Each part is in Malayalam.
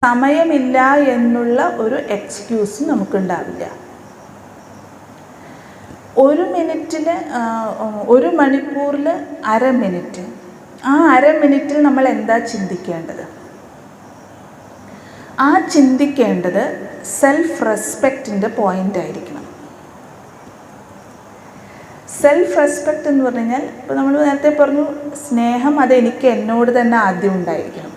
സമയമില്ല എന്നുള്ള ഒരു എക്സ്ക്യൂസ് നമുക്കുണ്ടാവില്ല. ഒരു മണിക്കൂറിൽ അര മിനിറ്റ്, ആ അര മിനിറ്റിൽ നമ്മൾ എന്താ ചിന്തിക്കേണ്ടത്? ആ ചിന്തിക്കേണ്ടത് സെൽഫ് റെസ്പെക്റ്റിൻ്റെ പോയിൻ്റ് ആയിരിക്കണം. സെൽഫ് റെസ്പെക്റ്റ് എന്ന് പറഞ്ഞു കഴിഞ്ഞാൽ, ഇപ്പോൾ നമ്മൾ നേരത്തെ പറഞ്ഞു സ്നേഹം, അത് എനിക്ക് എന്നോട് തന്നെ ആദ്യം ഉണ്ടായിരിക്കണം.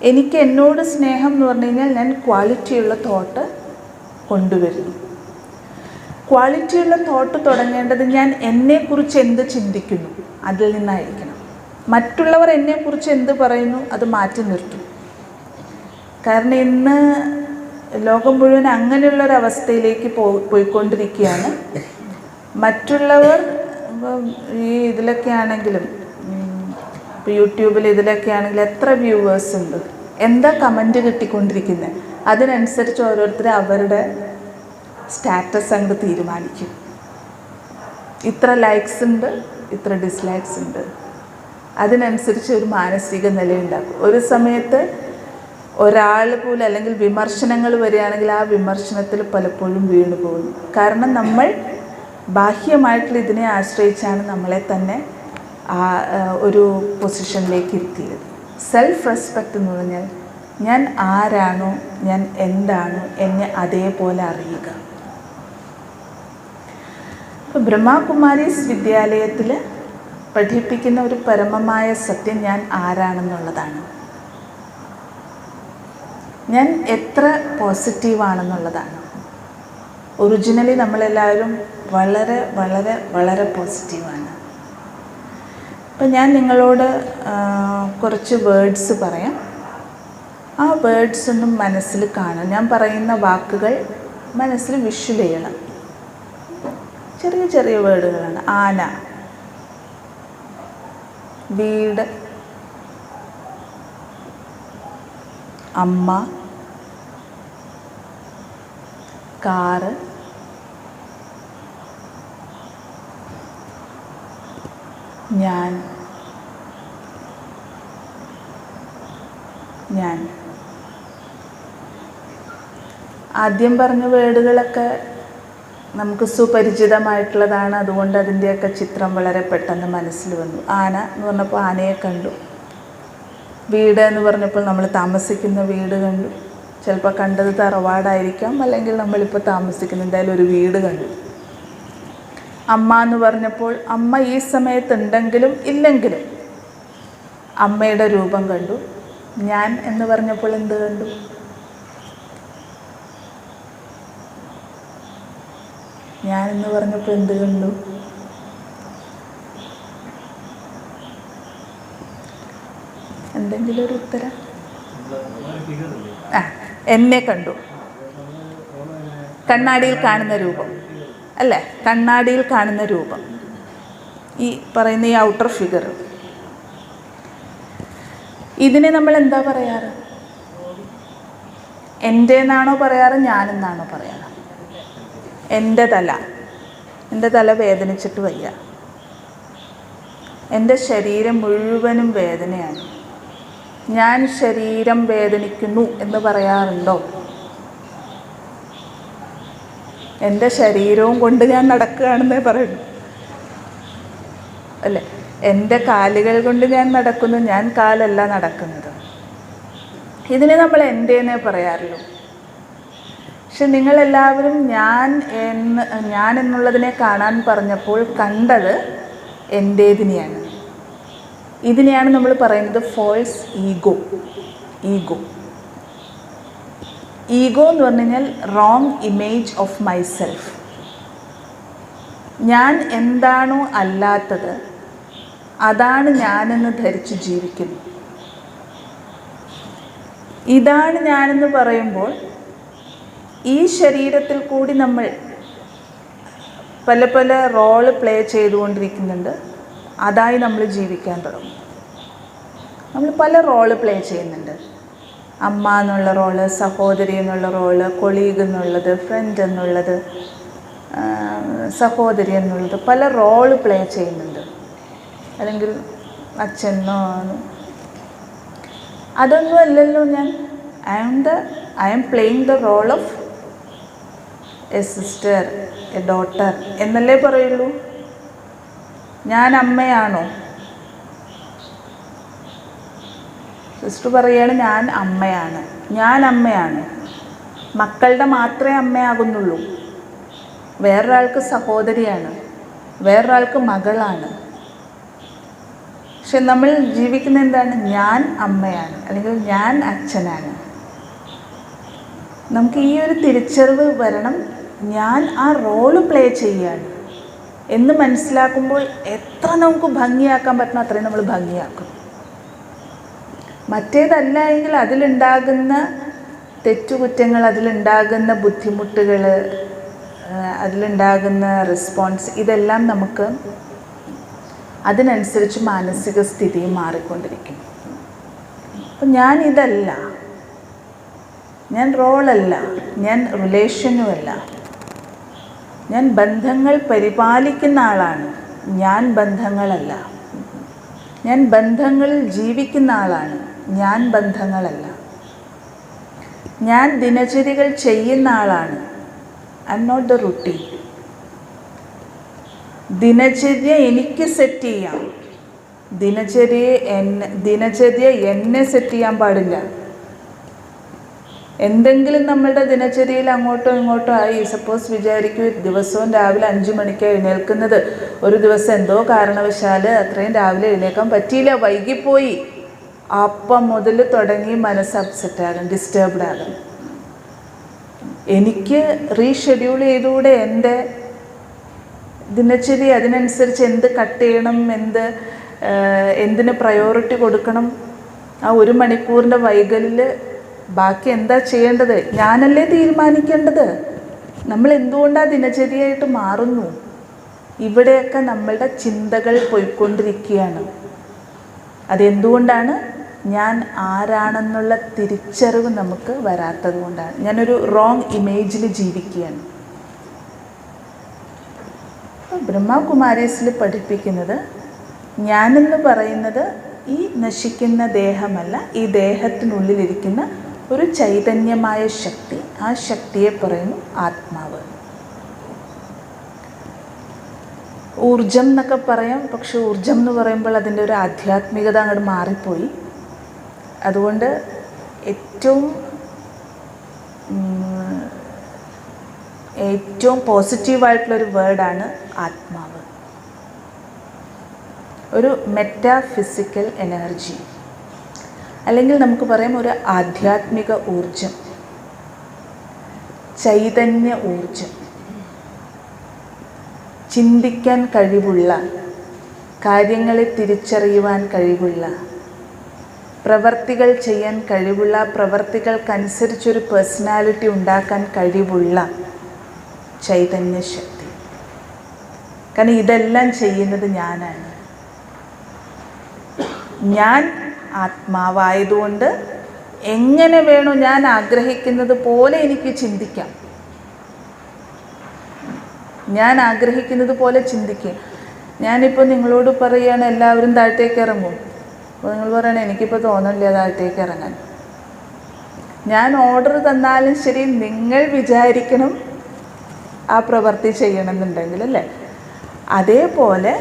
എനിക്ക് എന്നോട് സ്നേഹം എന്ന് പറഞ്ഞു കഴിഞ്ഞാൽ ഞാൻ ക്വാളിറ്റിയുള്ള തോട്ട് കൊണ്ടുവരുന്നു. ക്വാളിറ്റിയുള്ള തോട്ട് തുടങ്ങേണ്ടത് ഞാൻ എന്നെക്കുറിച്ച് എന്ത് ചിന്തിക്കുന്നു അതിൽ നിന്നായിരിക്കണം. മറ്റുള്ളവർ എന്നെക്കുറിച്ച് എന്ത് പറയുന്നു അത് മാറ്റി നിർത്തും. കാരണം ഇന്ന് ലോകം മുഴുവൻ അങ്ങനെയുള്ളൊരവസ്ഥയിലേക്ക് പോയിക്കൊണ്ടിരിക്കുകയാണ്. മറ്റുള്ളവർ ഈ ഇതിലൊക്കെ ആണെങ്കിലും, ഇപ്പോൾ യൂട്യൂബിൽ ഇതിലൊക്കെ ആണെങ്കിൽ എത്ര വ്യൂവേഴ്സ് ഉണ്ട്, എന്താ കമൻറ്റ് കിട്ടിക്കൊണ്ടിരിക്കുന്നത്, അതിനനുസരിച്ച് ഓരോരുത്തർ അവരുടെ സ്റ്റാറ്റസ് അങ്ങ് തീരുമാനിക്കും. ഇത്ര ലൈക്സ് ഉണ്ട്, ഇത്ര ഡിസ്ലൈക്സ് ഉണ്ട്, അതിനനുസരിച്ച് ഒരു മാനസിക നിലയുണ്ടാക്കും. ഒരു സമയത്ത് ഒരാൾ പോലും അല്ലെങ്കിൽ വിമർശനങ്ങൾ വരികയാണെങ്കിൽ ആ വിമർശനത്തിൽ പലപ്പോഴും വീണു പോകുന്നു. കാരണം നമ്മൾ ബാഹ്യമായിട്ടുള്ള ഇതിനെ ആശ്രയിച്ചാണ് നമ്മളെ തന്നെ ഒരു പൊസിഷനിലേക്ക് ഇരുത്തിയത്. സെൽഫ് റെസ്പെക്റ്റ് എന്ന് പറഞ്ഞാൽ ഞാൻ ആരാണോ, ഞാൻ എന്താണോ, എന്നെ അതേപോലെ അറിയുക. ഇപ്പോൾ ബ്രഹ്മകുമാരീസ് വിദ്യാലയത്തിൽ പഠിപ്പിക്കുന്ന ഒരു പരമമായ സത്യം ഞാൻ ആരാണെന്നുള്ളതാണ്. ഞാൻ എത്ര പോസിറ്റീവാണെന്നുള്ളതാണ്. ഒറിജിനലി നമ്മളെല്ലാവരും വളരെ വളരെ വളരെ പോസിറ്റീവാണ്. അപ്പം ഞാൻ നിങ്ങളോട് കുറച്ച് വേർഡ്സ് പറയാം. ആ വേർഡ്സ് ഒന്നും മനസ്സിൽ കാണാം. ഞാൻ പറയുന്ന വാക്കുകൾ മനസ്സിൽ വിഷ്വൽ ചെയ്യണം. ചെറിയ ചെറിയ വേർഡുകളാണ്. ആന, വീട്, അമ്മ, കാറ്, ഞാൻ. ആദ്യം പറഞ്ഞ വേർഡുകളൊക്കെ നമുക്ക് സുപരിചിതമായിട്ടുള്ളതാണ്. അതുകൊണ്ട് അതിൻ്റെയൊക്കെ ചിത്രം വളരെ പെട്ടെന്ന് മനസ്സിൽ വന്നു. ആന എന്ന് പറഞ്ഞപ്പോൾ ആനയെ കണ്ടു. വീട് എന്ന് പറഞ്ഞപ്പോൾ നമ്മൾ താമസിക്കുന്ന വീട് കണ്ടു. ചിലപ്പോൾ കണ്ടത് തറവാടായിരിക്കാം, അല്ലെങ്കിൽ നമ്മളിപ്പോൾ താമസിക്കുന്ന എന്തായാലും ഒരു വീട് കണ്ടു. അമ്മ എന്ന് പറഞ്ഞപ്പോൾ അമ്മ ഈ സമയത്തുണ്ടെങ്കിലും ഇല്ലെങ്കിലും അമ്മയുടെ രൂപം കണ്ടു. ഞാൻ എന്ന് പറഞ്ഞപ്പോൾ എന്ത് കണ്ടു? ഞാൻ എന്ന് പറഞ്ഞപ്പോൾ എന്ത് കണ്ടു? എന്തെങ്കിലും ഒരു ഉത്തരം? എന്നെ കണ്ടു. കണ്ണാടിയിൽ കാണുന്ന രൂപം അല്ലേ? കണ്ണാടിയിൽ കാണുന്ന രൂപം, ഈ പറയുന്ന ഈ ഔട്ടർ ഫിഗർ, ഇതിനെ നമ്മൾ എന്താ പറയാറ്? എൻ്റെ എന്നാണോ പറയാറ്, ഞാനെന്നാണോ പറയാറ്? എൻ്റെ തല വേദനിച്ചിട്ട് വയ്യ, എൻ്റെ ശരീരം മുഴുവനും വേദനയാണ്, ഞാൻ ശരീരം വേദനിക്കുന്നു എന്ന് പറയാറുണ്ടോ? എൻ്റെ ശരീരവും കൊണ്ട് ഞാൻ നടക്കുകയാണെന്നേ പറയുന്നു അല്ലേ? എൻ്റെ കാലുകൾ കൊണ്ട് ഞാൻ നടക്കുന്നു, ഞാൻ കാലല്ല നടക്കുന്നത്. ഇതിനെ നമ്മൾ എൻ്റെന്നേ പറയാറുള്ളൂ. പക്ഷെ നിങ്ങളെല്ലാവരും ഞാൻ എന്നുള്ളതിനെ കാണാൻ പറഞ്ഞപ്പോൾ കണ്ടത് എൻ്റേതിനെയാണ്. ഇതിനെയാണ് നമ്മൾ പറയുന്നത് ഫോൾസ് ഈഗോ. ഈഗോ എന്ന് പറഞ്ഞു കഴിഞ്ഞാൽ റോങ് ഇമേജ് ഓഫ് മൈസെൽഫ്. ഞാൻ എന്താണോ അല്ലാത്തത് അതാണ് ഞാനെന്ന് ധരിച്ച് ജീവിക്കുന്നു. ഇതാണ് ഞാനെന്ന് പറയുമ്പോൾ ഈ ശരീരത്തിൽ കൂടി നമ്മൾ പല പല റോള് പ്ലേ ചെയ്തുകൊണ്ടിരിക്കുന്നുണ്ട്. അതായി നമ്മൾ ജീവിക്കാൻ തുടങ്ങും. നമ്മൾ പല റോള് പ്ലേ ചെയ്യുന്നുണ്ട്. അമ്മ എന്നുള്ള റോള്, സഹോദരി എന്നുള്ള റോള്, കൊളീഗ് എന്നുള്ളത്, ഫ്രണ്ട് എന്നുള്ളത്, സഹോദരി എന്നുള്ളത്, പല റോള് പ്ലേ ചെയ്യുന്നുണ്ട്. അല്ലെങ്കിൽ അച്ഛനോ, അതൊന്നും അല്ലല്ലോ ഞാൻ. I am playing the role of A sister, A daughter എന്നല്ലേ പറയുള്ളൂ. ഞാൻ അമ്മയാണോ? സിസ്റ്റർ പറയുകയാണ് ഞാൻ അമ്മയാണ്. ഞാൻ അമ്മയാണ്. മക്കളുടെ മാത്രമേ അമ്മയാകുന്നുള്ളൂ. വേറൊരാൾക്ക് സഹോദരിയാണ്, വേറൊരാൾക്ക് മകളാണ്. പക്ഷെ നമ്മൾ ജീവിക്കുന്ന എന്താണ്? ഞാൻ അമ്മയാണ് അല്ലെങ്കിൽ ഞാൻ അച്ഛനാണ്. നമുക്ക് ഈ ഒരു തിരിച്ചറിവ് വരണം. ഞാൻ ആ റോള് പ്ലേ ചെയ്യാണ് എന്ന് മനസ്സിലാക്കുമ്പോൾ എത്ര നമുക്ക് ഭംഗിയാക്കാൻ പറ്റണം അത്രയും നമ്മൾ ഭംഗിയാക്കും. മറ്റേതല്ല എങ്കിൽ അതിലുണ്ടാകുന്ന തെറ്റുകുറ്റങ്ങൾ, അതിലുണ്ടാകുന്ന ബുദ്ധിമുട്ടുകൾ, അതിലുണ്ടാകുന്ന റെസ്പോൺസ്, ഇതെല്ലാം നമുക്ക് അതിനനുസരിച്ച് മാനസിക സ്ഥിതിയും മാറിക്കൊണ്ടിരിക്കും. അപ്പം ഞാനിതല്ല, ഞാൻ റോളല്ല, ഞാൻ റിലേഷനുമല്ല, ഞാൻ ബന്ധങ്ങൾ പരിപാലിക്കുന്ന ആളാണ്, ഞാൻ ബന്ധങ്ങളല്ല. ഞാൻ ബന്ധങ്ങളിൽ ജീവിക്കുന്ന ആളാണ്, ഞാൻ ബന്ധങ്ങളല്ല. ഞാൻ ദിനചര്യകൾ ചെയ്യുന്ന ആളാണ്, I am not the routine. ദിനചര്യ എനിക്ക് സെറ്റ് ചെയ്യാം, ദിനചര്യ എന്നെ സെറ്റ് ചെയ്യാൻ പാടില്ല. എന്തെങ്കിലും നമ്മളുടെ ദിനചര്യയിൽ അങ്ങോട്ടോ ഇങ്ങോട്ടോ ആയി, സപ്പോസ് വിചാരിക്കൂ ദിവസവും രാവിലെ 5 മണിക്ക് എഴുന്നേൽക്കുന്നത്, ഒരു ദിവസം എന്തോ കാരണവശാൽ അത്രയും രാവിലെ എഴുന്നേൽക്കാൻ പറ്റിയില്ല, വൈകിപ്പോയി, അപ്പം മുതൽ തുടങ്ങി മനസ്സ് അപ്സെറ്റാകും, ഡിസ്റ്റർബ്ഡ് ആകും. എനിക്ക് റീഷെഡ്യൂൾ ചെയ്തുകൂടെ എൻ്റെ ദിനചര്യ? അതിനനുസരിച്ച് എന്ത് കട്ട് ചെയ്യണം, എന്തിന് പ്രയോറിറ്റി കൊടുക്കണം? ആ 1 മണിക്കൂറിൻ്റെ വൈകലിൽ ബാക്കി എന്താ ചെയ്യേണ്ടത്? ഞാനല്ലേ തീരുമാനിക്കേണ്ടത്. നമ്മൾ എന്തുകൊണ്ടാണ് ദിനചര്യയായിട്ട് മാറുന്നു? ഇവിടെയൊക്കെ നമ്മളുടെ ചിന്തകൾ പോയിക്കൊണ്ടിരിക്കുകയാണ്. അതെന്തുകൊണ്ടാണ്? ഞാൻ ആരാണെന്നുള്ള തിരിച്ചറിവ് നമുക്ക് വരാത്തത് കൊണ്ടാണ്. ഞാനൊരു റോങ് ഇമേജിൽ ജീവിക്കുകയാണ്. ബ്രഹ്മകുമാരീസിൽ പഠിപ്പിക്കുന്നത് ഞാനെന്ന് പറയുന്നത് ഈ നശിക്കുന്ന ദേഹമല്ല, ഈ ദേഹത്തിനുള്ളിലിരിക്കുന്ന ഒരു ചൈതന്യമായ ശക്തി. ആ ശക്തിയെ പറയുന്നു ആത്മാവ്. ഊർജം എന്നൊക്കെ പറയാം. പക്ഷെ ഊർജം എന്ന് പറയുമ്പോൾ അതിൻ്റെ ഒരു ആധ്യാത്മികത അങ്ങോട്ട് മാറിപ്പോയി. അതുകൊണ്ട് ഏറ്റവും പോസിറ്റീവായിട്ടുള്ളൊരു വേർഡാണ് ആത്മാവ്. ഒരു മെറ്റാഫിസിക്കൽ എനർജി, അല്ലെങ്കിൽ നമുക്ക് പറയാം ഒരു ആധ്യാത്മിക ഊർജം, ചൈതന്യ ഊർജം. ചിന്തിക്കാൻ കഴിവുള്ള, കാര്യങ്ങളെ തിരിച്ചറിയുവാൻ കഴിവുള്ള, പ്രവർത്തികൾ ചെയ്യാൻ കഴിവുള്ള, പ്രവർത്തികൾക്കനുസരിച്ചൊരു പേഴ്സണാലിറ്റി ഉണ്ടാക്കാൻ കഴിവുള്ള ചൈതന്യ ശക്തി. കാരണം ഇതെല്ലാം ചെയ്യുന്നത് ഞാനാണ്. ഞാൻ ആത്മാവായതുകൊണ്ട് എങ്ങനെ വേണോ ഞാൻ ആഗ്രഹിക്കുന്നത് പോലെ എനിക്ക് ചിന്തിക്കാം. ഞാൻ ആഗ്രഹിക്കുന്നത് പോലെ ചിന്തിക്കുക. ഞാനിപ്പോൾ നിങ്ങളോട് പറയുകയാണ് എല്ലാവരും താഴത്തേക്ക് ഇറങ്ങും. അപ്പോൾ നിങ്ങൾ പറയണം എനിക്കിപ്പോൾ തോന്നില്ല താഴത്തേക്ക് ഇറങ്ങാൻ. ഞാൻ ഓർഡർ തന്നാലും ശരി, നിങ്ങൾ വിചാരിക്കണം ആ പ്രവൃത്തി ചെയ്യണമെന്നുണ്ടെങ്കിൽ, അല്ലേ? അതേപോലെ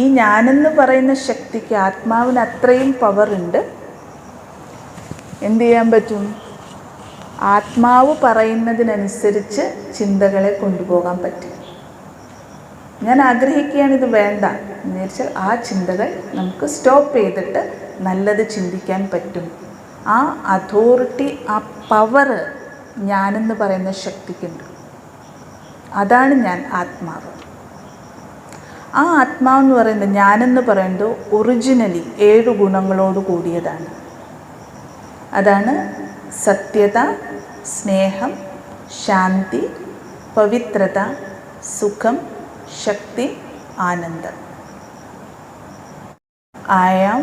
ഈ ഞാനെന്ന് പറയുന്ന ശക്തിക്ക്, ആത്മാവിന് അത്രയും പവറുണ്ട്. എന്തു ചെയ്യാൻ പറ്റും? ആത്മാവ് പറയുന്നതിനനുസരിച്ച് ചിന്തകളെ കൊണ്ടുപോകാൻ പറ്റും. ഞാൻ ആഗ്രഹിക്കുകയാണ് ഇത് വേണ്ട എന്ന് വിചാരിച്ചാൽ ആ ചിന്തകൾ നമുക്ക് സ്റ്റോപ്പ് ചെയ്തിട്ട് നല്ലത് ചിന്തിക്കാൻ പറ്റും. ആ അതോറിറ്റി, ആ പവർ ഞാനെന്ന് പറയുന്ന ശക്തിക്കുണ്ട്. അതാണ് ഞാൻ, ആത്മാവ്. ആ ആത്മാവെന്ന് പറയുന്നത്, ഞാനെന്ന് പറയുന്നത് ഒറിജിനലി 7 ഗുണങ്ങളോട് കൂടിയതാണ്. അതാണ് സത്യത, സ്നേഹം, ശാന്തി, പവിത്രത, സുഖം, ശക്തി, ആനന്ദം. I am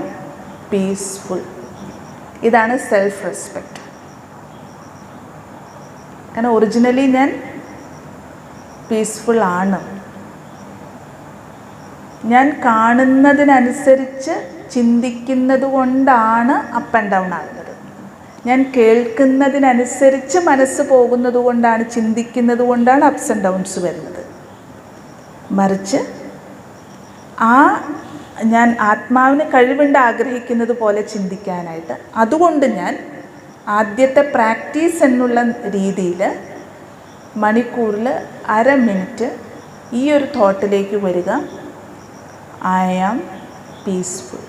peaceful. ഇതാണ് സെൽഫ് റെസ്പെക്റ്റ്. കാരണം ഒറിജിനലി ഞാൻ പീസ്ഫുൾ ആണ്. ഞാൻ കാണുന്നതിനനുസരിച്ച് ചിന്തിക്കുന്നത് കൊണ്ടാണ് അപ്പ് ആൻഡ് ഡൗൺ ആകുന്നത്. ഞാൻ കേൾക്കുന്നതിനനുസരിച്ച് മനസ്സ് പോകുന്നത് കൊണ്ടാണ്, ചിന്തിക്കുന്നത് കൊണ്ടാണ് അപ്സ് ആൻഡ് ഡൗൺസ് വരുന്നത്. മറിച്ച് ഞാൻ ആത്മാവിന് കഴിവുണ്ട് ആഗ്രഹിക്കുന്നത് പോലെ ചിന്തിക്കാനായിട്ട്. അതുകൊണ്ട് ഞാൻ ആദ്യത്തെ പ്രാക്ടീസ് എന്നുള്ള രീതിയിൽ മണിക്കൂറിൽ 1/2 മിനിറ്റ് ഈ ഒരു തോട്ടിലേക്ക് വരിക. I am peaceful.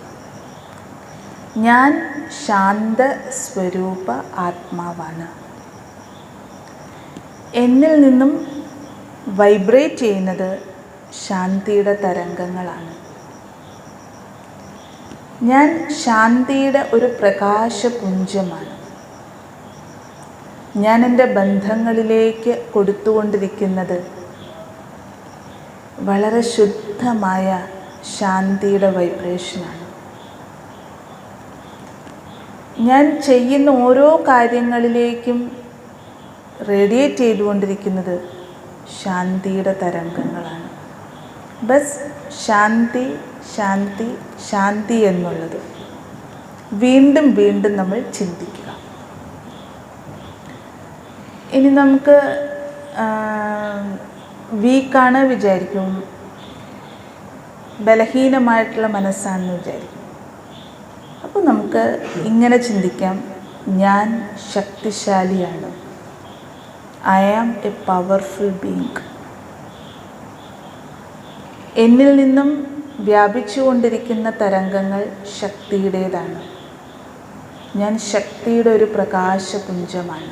ഞാൻ ശാന്ത സ്വരൂപ ആത്മാവാണ്. എന്നിൽ നിന്നും വൈബ്രേറ്റ് ചെയ്യുന്നത് ശാന്തിയുടെ തരംഗങ്ങളാണ്. ഞാൻ ശാന്തിയുടെ ഒരു പ്രകാശപുഞ്ചമാണ്. ഞാൻ എൻ്റെ ബന്ധങ്ങളിലേക്ക് കൊടുത്തുകൊണ്ടിരിക്കുന്നത് വളരെ ശുദ്ധമായ ശാന്തിയുടെ വൈബ്രേഷനാണ്. ഞാൻ ചെയ്യുന്ന ഓരോ കാര്യങ്ങളിലേക്കും റേഡിയേറ്റ് ചെയ്തുകൊണ്ടിരിക്കുന്നത് ശാന്തിയുടെ തരംഗങ്ങളാണ്. ബസ് ശാന്തി ശാന്തി ശാന്തി എന്നുള്ളത് വീണ്ടും വീണ്ടും നമ്മൾ ചിന്തിക്കുക. ഇനി നമുക്ക് വീക്കാണ് വിചാരിക്കും, ബലഹീനമായിട്ടുള്ള മനസ്സാണെന്ന് വിചാരിക്കും. അപ്പോൾ നമുക്ക് ഇങ്ങനെ ചിന്തിക്കാം, ഞാൻ ശക്തിശാലിയാണ്. I am a powerful being. എന്നിൽ നിന്നും വ്യാപിച്ചുകൊണ്ടിരിക്കുന്ന തരംഗങ്ങൾ ശക്തിയുടേതാണ്. ഞാൻ ശക്തിയുടെ ഒരു പ്രകാശപുഞ്ചമാണ്.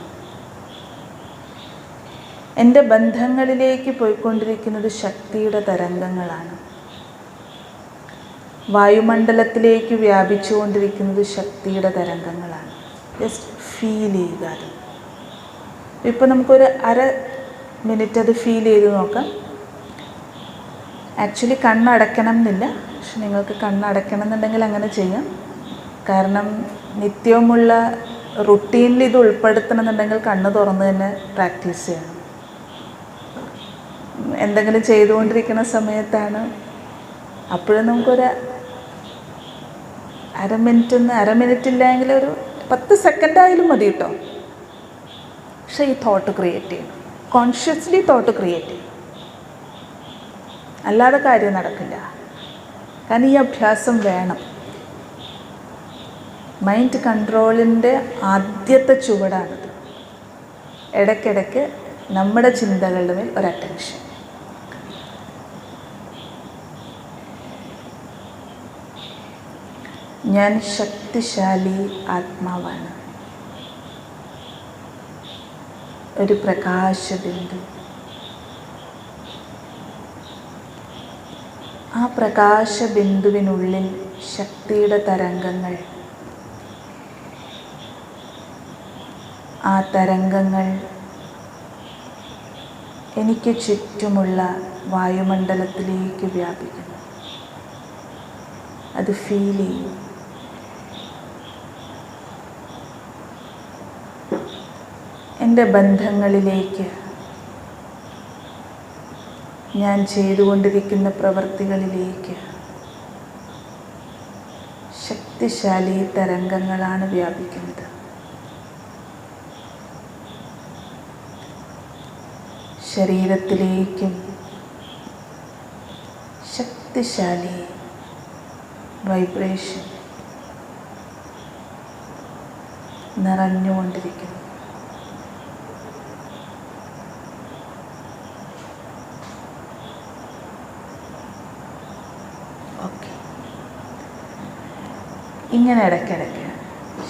എൻ്റെ ബന്ധങ്ങളിലേക്ക് പോയിക്കൊണ്ടിരിക്കുന്നത് ശക്തിയുടെ തരംഗങ്ങളാണ്. വായുമണ്ഡലത്തിലേക്ക് വ്യാപിച്ചുകൊണ്ടിരിക്കുന്നത് ശക്തിയുടെ തരംഗങ്ങളാണ്. ജസ്റ്റ് ഫീൽ ചെയ്യുക അത്. ഇപ്പോൾ നമുക്കൊരു 1/2 മിനിറ്റ് അത് ഫീൽ ചെയ്ത് നോക്കാം. ആക്ച്വലി കണ്ണടയ്ക്കണം എന്നില്ല, പക്ഷെ നിങ്ങൾക്ക് കണ്ണടയ്ക്കണം എന്നുണ്ടെങ്കിൽ അങ്ങനെ ചെയ്യാം. കാരണം നിത്യവുമുള്ള റുട്ടീനിൽ ഇത് ഉൾപ്പെടുത്തണം എന്നുണ്ടെങ്കിൽ കണ്ണ് തുറന്ന് തന്നെ പ്രാക്ടീസ് ചെയ്യണം. എന്തെങ്കിലും ചെയ്തുകൊണ്ടിരിക്കുന്ന സമയത്താണ്, അപ്പോഴും നമുക്കൊരു 1/2 മിനിറ്റ് ഇല്ലെങ്കിൽ ഒരു 10 സെക്കൻഡായാലും മതി കേട്ടോ. പക്ഷേ ഈ തോട്ട് ക്രിയേറ്റ് ചെയ്യണം, കോൺഷ്യസ്ലി തോട്ട് ക്രിയേറ്റ് ചെയ്യണം, അല്ലാതെ കാര്യം നടക്കില്ല. കാരണം ഈ അഭ്യാസം വേണം. മൈൻഡ് കൺട്രോളിൻ്റെ ആദ്യത്തെ ചുവടാണിത്. ഇടയ്ക്കിടയ്ക്ക് നമ്മുടെ ചിന്തകളുടെ മേൽ ഒരു അറ്റൻഷൻ. ഞാൻ ശക്തിശാലി ആത്മാവാണ്. ഒരു പ്രകാശബിന്ദു. ആ പ്രകാശബിന്ദുവിനുള്ളിൽ ശക്തിയുടെ തരംഗങ്ങൾ. ആ തരംഗങ്ങൾ എനിക്ക് ചുറ്റുമുള്ള വായുമണ്ഡലത്തിലേക്ക് വ്യാപിക്കുന്നു. അത് ഫീൽ ചെയ്യും. എൻ്റെ ബന്ധങ്ങളിലേക്ക്, ഞാൻ ചെയ്തുകൊണ്ടിരിക്കുന്ന പ്രവൃത്തികളിലേക്ക് ശക്തിശാലി തരംഗങ്ങളാണ് വ്യാപിക്കുന്നത്. ശരീരത്തിലേക്കും ശക്തിശാലി വൈബ്രേഷൻ നിറഞ്ഞുകൊണ്ടിരിക്കുന്നു. ഓക്കെ, ഇങ്ങനെ ഇടയ്ക്കിടയ്ക്ക്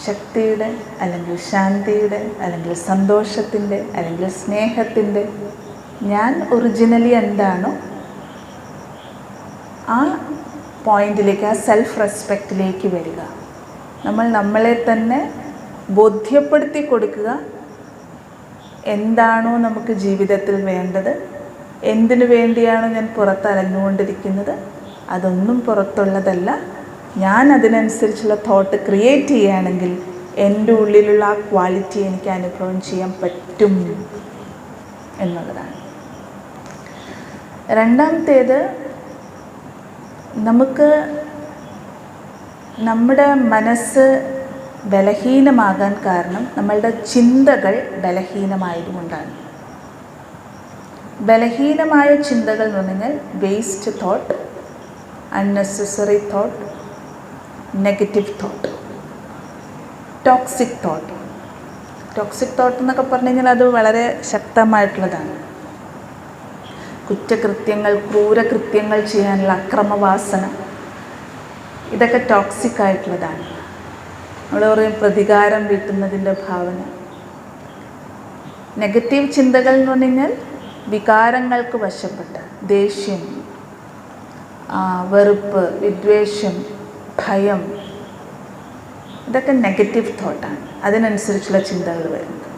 ശക്തിയുടെ അല്ലെങ്കിൽ ശാന്തിയുടെ അല്ലെങ്കിൽ സന്തോഷത്തിൻ്റെ അല്ലെങ്കിൽ സ്നേഹത്തിൻ്റെ, ഞാൻ ഒറിജിനലി എന്താണോ ആ പോയിന്റിലേക്ക്, ആ സെൽഫ് റെസ്പെക്റ്റിലേക്ക് വരിക. നമ്മൾ നമ്മളെ തന്നെ ബോധ്യപ്പെടുത്തി കൊടുക്കുക, എന്താണോ നമുക്ക് ജീവിതത്തിൽ വേണ്ടത്, എന്തിനു വേണ്ടിയാണോ ഞാൻ പുറത്തലഞ്ഞുകൊണ്ടിരിക്കുന്നത്, അതൊന്നും പുറത്തുള്ളതല്ല. ഞാൻ അതിനനുസരിച്ചുള്ള തോട്ട് ക്രിയേറ്റ് ചെയ്യുകയാണെങ്കിൽ എൻ്റെ ഉള്ളിലുള്ള ആ ക്വാളിറ്റി എനിക്ക് അനുഭവം ചെയ്യാൻ പറ്റും എന്നുള്ളതാണ്. രണ്ടാമത്തേത്, നമുക്ക് നമ്മുടെ മനസ്സ് ബലഹീനമാകാൻ കാരണം നമ്മളുടെ ചിന്തകൾ ബലഹീനമായതുകൊണ്ടാണ്. ബലഹീനമായ ചിന്തകൾ എന്ന് പറഞ്ഞാൽ waste thought, unnecessary thought, negative thought, toxic thought. Toxic thought എന്നൊക്കെ പറഞ്ഞു കഴിഞ്ഞാൽ അത് വളരെ ശക്തമായിട്ടുള്ളതാണ്. കുറ്റകൃത്യങ്ങൾ, ക്രൂരകൃത്യങ്ങൾ ചെയ്യാനുള്ള അക്രമവാസന, ഇതൊക്കെ ടോക്സിക് ആയിട്ടുള്ളതാണ്. നമ്മൾ പറയും പ്രതികാരം വീട്ടുന്നതിൻ്റെ ഭാവന. നെഗറ്റീവ് ചിന്തകൾ എന്ന് പറഞ്ഞു കഴിഞ്ഞാൽ വികാരങ്ങൾക്ക് വശപ്പെട്ട ദേഷ്യം, വെറുപ്പ്, വിദ്വേഷം, ഭയം, ഇതൊക്കെ നെഗറ്റീവ് തോട്ടാണ്. അതിനനുസരിച്ചുള്ള ചിന്തകൾ വരുന്നത്.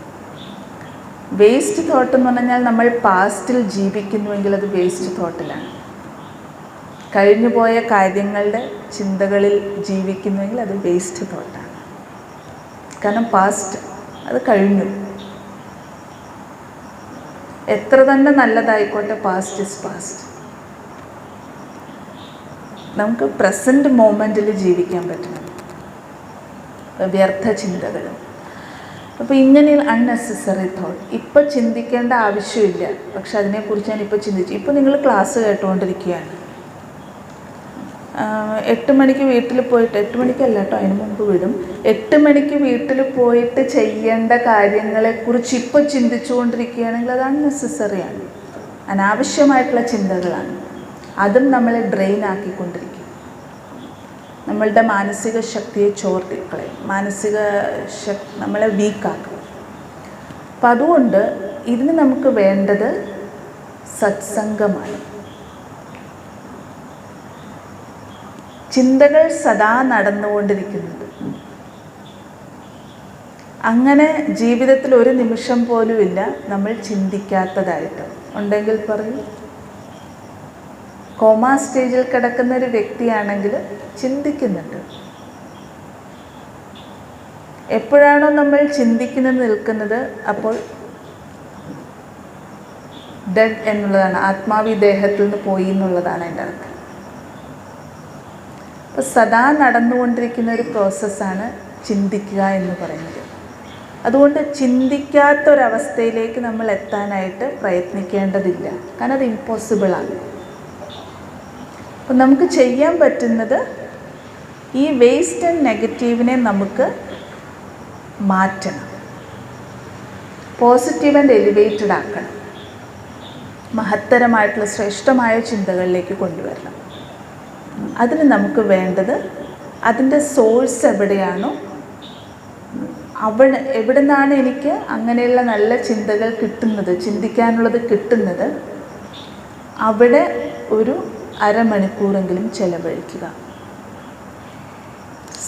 വേസ്റ്റ് തോട്ട് എന്ന് പറഞ്ഞാൽ നമ്മൾ പാസ്റ്റിൽ ജീവിക്കുന്നുവെങ്കിൽ അത് വേസ്റ്റ് തോട്ടിലാണ്. കഴിഞ്ഞു പോയ കാര്യങ്ങളുടെ ചിന്തകളിൽ ജീവിക്കുന്നുവെങ്കിൽ അത് വേസ്റ്റ് തോട്ടാണ്. കാരണം പാസ്റ്റ് അത് കഴിഞ്ഞു. എത്ര തന്നെ നല്ലതായിക്കോട്ടെ, പാസ്റ്റ് ഇസ് പാസ്റ്റ്. നമുക്ക് പ്രസൻറ്റ് മൊമെൻറ്റിൽ ജീവിക്കാൻ പറ്റണം. വ്യർത്ഥ ചിന്തകൾ. അപ്പോൾ ഇങ്ങനെയുള്ള അൺനെസസറി തോട്ട് ഇപ്പോൾ ചിന്തിക്കേണ്ട ആവശ്യമില്ല, പക്ഷെ അതിനെക്കുറിച്ച് ഞാൻ ഇപ്പോൾ ചിന്തിച്ചു. ഇപ്പോൾ നിങ്ങൾ ക്ലാസ് കേട്ടുകൊണ്ടിരിക്കുകയാണ്. 8 മണിക്ക് വീട്ടിൽ പോയിട്ട്, 8 മണിക്കല്ല കേട്ടോ, അതിന് മുമ്പ് വിടും. 8 മണിക്ക് വീട്ടിൽ പോയിട്ട് ചെയ്യേണ്ട കാര്യങ്ങളെക്കുറിച്ച് ഇപ്പോൾ ചിന്തിച്ചുകൊണ്ടിരിക്കുകയാണെങ്കിൽ അത് അൺനെസസറിയാണ്, അനാവശ്യമായിട്ടുള്ള ചിന്തകളാണ്. അതും നമ്മളെ ഡ്രെയിൻ ആക്കിക്കൊണ്ടിരിക്കും. നമ്മളുടെ മാനസിക ശക്തിയെ ചോർത്തിക്കളയും, നമ്മളെ വീക്കാക്കും. അപ്പം അതുകൊണ്ട് ഇതിന് നമുക്ക് വേണ്ടത് സത്സംഗമാണ്. ചിന്തകൾ സദാ നടന്നുകൊണ്ടിരിക്കുന്നുണ്ട്. അങ്ങനെ ജീവിതത്തിൽ ഒരു നിമിഷം പോലും ഇല്ല നമ്മൾ ചിന്തിക്കാത്തതായിട്ട്. ഉണ്ടെങ്കിൽ പറയൂ. കോമാ സ്റ്റേജിൽ കിടക്കുന്ന ഒരു വ്യക്തിയാണെങ്കിൽ ചിന്തിക്കുന്നുണ്ട്. എപ്പോഴാണോ നമ്മൾ ചിന്തിക്കുന്നത് നിൽക്കുന്നത്, അപ്പോൾ ഡെഡ് എന്നുള്ളതാണ്, ആത്മാവ് ഈ ദേഹത്തിൽ നിന്ന് പോയി എന്നുള്ളതാണ് എൻ്റെ അർത്ഥം. അപ്പോൾ സദാ നടന്നുകൊണ്ടിരിക്കുന്ന ഒരു പ്രോസസ്സാണ് ചിന്തിക്കുക എന്ന് പറയുന്നത്. അതുകൊണ്ട് ചിന്തിക്കാത്തൊരവസ്ഥയിലേക്ക് നമ്മൾ എത്താനായിട്ട് പ്രയത്നിക്കേണ്ടതില്ല, കാരണം അത് ഇമ്പോസിബിളാണ്. അപ്പം നമുക്ക് ചെയ്യാൻ പറ്റുന്നത് ഈ വേസ്റ്റ് ആൻഡ് നെഗറ്റീവിനെ നമുക്ക് മാറ്റണം, പോസിറ്റീവ് ആൻഡ് എലിവേറ്റഡ് ആക്കണം, മഹത്തരമായിട്ടുള്ള ശ്രേഷ്ഠമായ ചിന്തകളിലേക്ക് കൊണ്ടുവരണം. അതിന് നമുക്ക് വേണ്ടത് അതിൻ്റെ സോഴ്സ് എവിടെയാണോ, എവിടെ നിന്നാണ് എനിക്ക് അങ്ങനെയുള്ള നല്ല ചിന്തകൾ കിട്ടുന്നത്, ചിന്തിക്കാനുള്ളത് കിട്ടുന്നത്, അവിടെ ഒരു അരമണിക്കൂറെങ്കിലും ചെലവഴിക്കുക.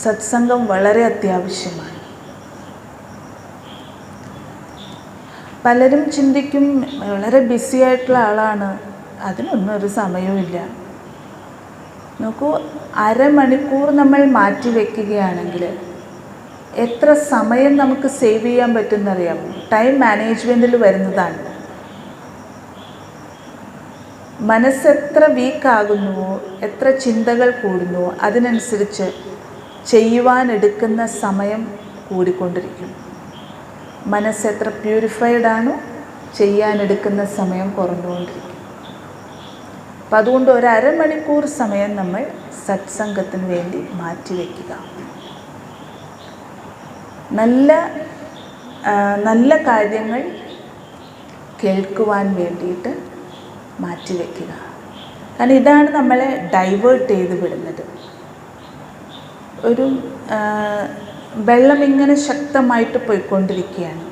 സത്സംഗം വളരെ അത്യാവശ്യമാണ്. പലരും ചിന്തിക്കും വളരെ ബിസി ആയിട്ടുള്ള ആളാണ്, അതിനൊന്നും ഒരു സമയവുമില്ല. നോക്കൂ, അരമണിക്കൂർ നമ്മൾ മാറ്റി വയ്ക്കുകയാണെങ്കിൽ എത്ര സമയം നമുക്ക് സേവ് ചെയ്യാൻ പറ്റുമെന്നറിയാമോ? ടൈം മാനേജ്മെൻറ്റിൽ വരുന്നതാണ്. മനസ്സെത്ര വീക്കാകുന്നുവോ, എത്ര ചിന്തകൾ കൂടുന്നുവോ, അതിനനുസരിച്ച് ചെയ്യുവാനെടുക്കുന്ന സമയം കൂടിക്കൊണ്ടിരിക്കും. മനസ്സെത്ര പ്യൂരിഫൈഡ് ആണോ, ചെയ്യാനെടുക്കുന്ന സമയം കുറഞ്ഞുകൊണ്ടിരിക്കും. അപ്പം അതുകൊണ്ട് ഒരു അരമണിക്കൂർ സമയം നമ്മൾ സത്സംഗത്തിന് വേണ്ടി മാറ്റിവെക്കുക. നല്ല കാര്യങ്ങൾ കേൾക്കുവാൻ വേണ്ടിയിട്ട് മാറ്റിവെക്കുക. കാരണം ഇതാണ് നമ്മളെ ഡൈവേർട്ട് ചെയ്ത് വിടുന്നത്. ഒരു വെള്ളം ഇങ്ങനെ ശക്തമായിട്ട് പോയിക്കൊണ്ടിരിക്കുകയാണ്.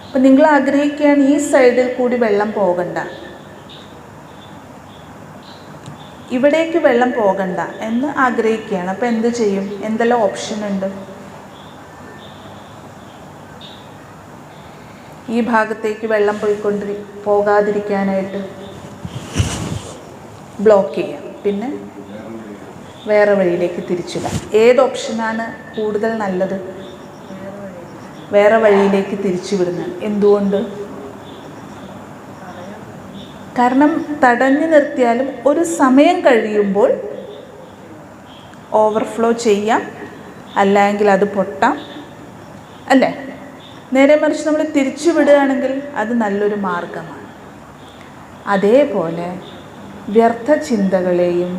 അപ്പം നിങ്ങൾ ആഗ്രഹിക്കുകയാണ് ഈ സൈഡിൽ കൂടി വെള്ളം പോകണ്ട, ഇവിടേക്ക് വെള്ളം പോകണ്ട എന്ന് ആഗ്രഹിക്കുകയാണ്. അപ്പം എന്ത് ചെയ്യും? എന്തെല്ലാം ഓപ്ഷൻ ഉണ്ട്? ഈ ഭാഗത്തേക്ക് വെള്ളം പോകാതിരിക്കാനായിട്ട് ബ്ലോക്ക് ചെയ്യാം, പിന്നെ വേറെ വഴിയിലേക്ക് തിരിച്ചിടാം. ഏത് ഓപ്ഷനാണ് കൂടുതൽ നല്ലത്? വേറെ വഴിയിലേക്ക് തിരിച്ചു വിടുന്നത്. എന്തുകൊണ്ട്? കാരണം തടഞ്ഞു നിർത്തിയാലും ഒരു സമയം കഴിയുമ്പോൾ ഓവർഫ്ലോ ചെയ്യാം, അല്ലെങ്കിൽ അത് പൊട്ടാം, അല്ലേ? നേരെ മറിച്ച് നമ്മൾ തിരിച്ചു വിടുകയാണെങ്കിൽ അത് നല്ലൊരു മാർഗമാണ്. അതേപോലെ വ്യർത്ഥ ചിന്തകളെയും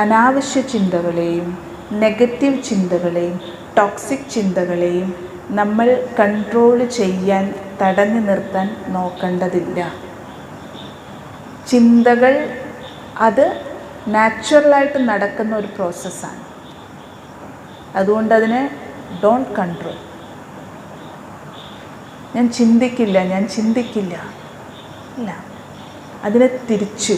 അനാവശ്യ ചിന്തകളെയും നെഗറ്റീവ് ചിന്തകളെയും ടോക്സിക് ചിന്തകളെയും നമ്മൾ കൺട്രോൾ ചെയ്യാൻ, തടഞ്ഞു നിർത്താൻ നോക്കേണ്ടതില്ല. ചിന്തകൾ അത് നാച്ചുറലായിട്ട് നടക്കുന്ന ഒരു പ്രോസസ്സാണ്. അതുകൊണ്ട് അതിനെ ഡോണ്ട് കൺട്രോൾ. ഞാൻ ചിന്തിക്കില്ല ഇല്ല, അതിനെ തിരിച്ചു